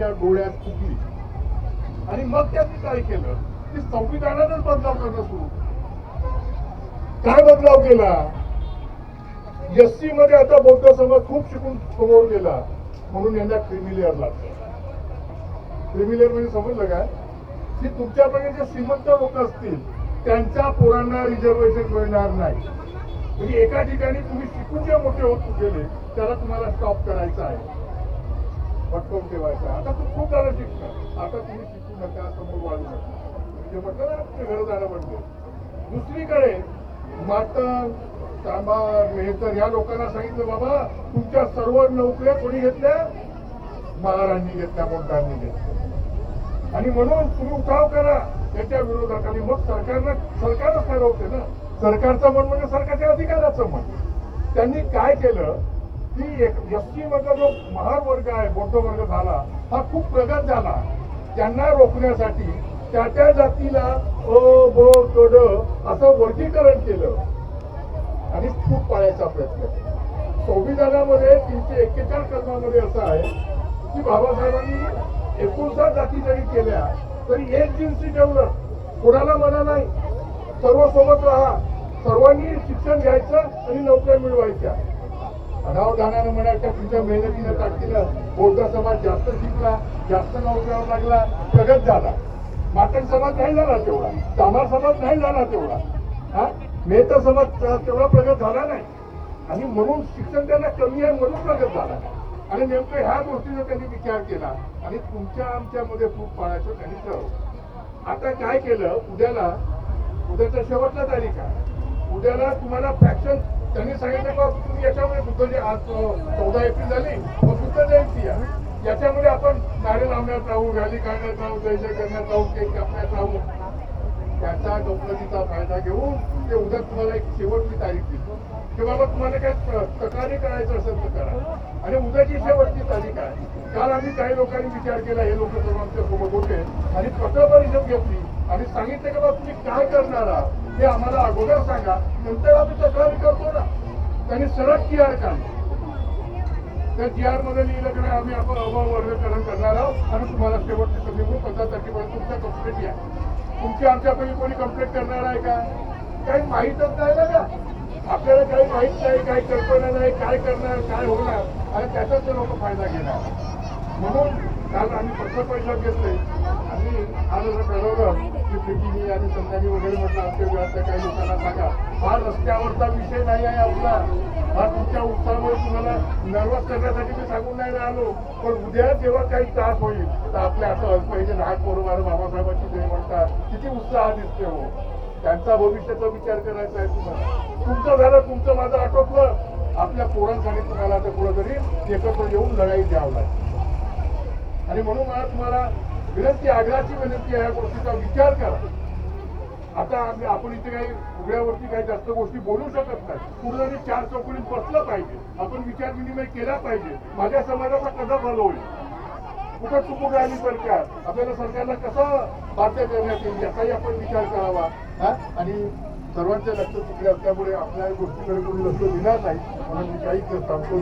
त्यांच्या डोळ्यात फुकली आणि मग त्यांनी काय केलं की संविधानातच बदलाव करणं सुरू. काय बदलाव केला? एससी मध्ये आता बौद्ध समाज खूप शिकून समोर गेला म्हणून यांना क्रिमिलेअर लागतं. क्रिमिलेअर म्हणजे समजलं काय की तुमच्याकडे जे श्रीमंत लोक असतील त्यांच्या पोरांना रिझर्वेशन मिळणार नाही. म्हणजे एका ठिकाणी तुम्ही शिकून जे मोठे होत गेले त्याला तुम्हाला स्टॉप करायचं आहे, पटकवून ठेवायचं आहे. आता खूप झालं शिकणं, आता तुम्ही शिकू नका, समोर वाढू नका. म्हणजे म्हटलं ना ते घर जाणं म्हणजे. दुसरीकडे मातंग, चांभार, मेहतर या लोकांना सांगितलं बाबा तुमच्या सर्व नोकऱ्या कोणी घेतल्या? महाराजांनी घेतल्या, मोठ्यांनी घेतल्या. आणि म्हणून तुम्ही उठाव करा त्याच्या विरोधात. आणि मग सरकारच ठरवते ना. सरकारचं मन म्हणजे सरकारच्या अधिकाराचं मन. त्यांनी काय केलं की एसटी मधला जो महावर्ग आहे, बौद्ध वर्ग झाला हा खूप प्रगत झाला. त्यांना रोखण्यासाठी त्या त्या जातीला अ ब क ड असं वर्गीकरण केलं आणि खूप पाळायचा प्रयत्न केला. संविधानामध्ये 341 कलमामध्ये असं आहे की बाबासाहेबांनी 59 जाती जरी केल्या तरी एक जिन्सी ठेवलं, कोणाला मना नाही, सर्व सोबत राहा, सर्वांनी शिक्षण घ्यायचं आणि नोकऱ्या मिळवायच्या. अनावधानानं म्हणायच्या तुमच्या मेहनतीनं ताकदीनं बौद्ध समाज जास्त शिकला, जास्त नोकऱ्यावर लागला, प्रगत झाला. मातंग समाज नाही झाला तेवढा, चांभार समाज नाही झाला तेवढा, मेहतर समाज तेवढा प्रगत झाला नाही. आणि म्हणून शिक्षण त्यांना कमी आहे म्हणून प्रगत झाला. आणि नेमकं ह्या गोष्टीचा त्यांनी विचार केला आणि तुमच्या आमच्यामध्ये फूट पाडायचं त्यांनी ठरवलं. आता काय केलं, उद्याचा शेवटचा तारीख आहे, उद्याला तुम्हाला फ्रॅक्शन त्यांनी सांगितलं का तुम्ही याच्यामध्ये बुद्ध आज 14 एप्रिल झाली मग बुद्ध जयंती आहे, याच्यामध्ये आपण नारे लावण्यात राहू, रॅली काढण्यात राहू, जयजय करण्यात राहू, केक कापण्यात राहू. त्याचा गफलतीचा फायदा घेऊन ते उद्या तुम्हाला एक शेवटची तारीख देतो की बाबा तुम्हाला काय तक्रारी करायचं असेल तर करा. आणि उद्याची शेवटची तारीख आहे. काल आम्ही काही लोकांनी विचार केला, हे लोक सर्व आमच्या सोबत होते आणि पत्रपरिषद घेतली आणि सांगितलं की बाबा तुम्ही काय करणार आहात हे आम्हाला अगोदर सांगा, नंतर आम्ही तक्रारी करतो ना. त्यांनी सरळ TR काढलं. त्या TR मध्ये लिहिलं की आम्ही आपण अवर्गीकरण करणार आहोत आणि तुम्हाला शेवटची संधी म्हणून 15 तारखेपर्यंत तुमच्या कंप्लेंट या. तुमची आमच्यापैकी कोणी कंप्लेंट करणार आहे का? काही माहीतच नाही ना का, आपल्याला काही माहीत नाही, काही कल्पना नाही, काय करणार काय होणार आणि त्याचाच लोक फायदा घेणार. म्हणून काल आम्ही पत्रपरिषद घेतले आणि आज असं ठरवलं की प्रीतीनी आणि संध्यानी वगैरे म्हटलं आमच्या वेळातल्या काही लोकांना सांगा हा रस्त्यावरचा विषय नाही आहे आपला, हा तुमच्या उत्साहामुळे तुम्हाला नर्वस करण्यासाठी मी सांगून नाही राहिलो. पण उद्या जेव्हा काही त्रास होईल तर आपल्या असं अल्पहिजे लहान पोरं बाबासाहेबांची जय म्हणतात, किती उत्साह दिसते हो. त्यांचा भविष्याचा विचार करायचा आहे तुम्हाला. तुमचं झालं, तुमचं माझं आटोपलं, आपल्या पोरांसाठी तुम्हाला आता कुठंतरी एकत्र येऊन लढाई द्यावं लागेल. आणि म्हणून मला तुम्हाला विनंती, आग्रहाची विनंती आहे, या गोष्टीचा विचार करा. आता आपण इथे काही उघड्यावरती काही जास्त गोष्टी बोलू शकत नाही. कुठेतरी 4 चौकटीत बसलं पाहिजे, आपण विचार विनिमय केला पाहिजे. माझ्या समाजाचा कसा भलं होईल, कुठं चुकून राहिली सरकार, आपल्याला सरकारला कसं बाध्य करण्यात येईल याचाही आपण विचार करावा. आणि सर्वांचे लक्ष तिकडे असल्यामुळे आपल्या गोष्टीकडे कोणी लक्ष दिणार नाही म्हणून मी काही सांगतो.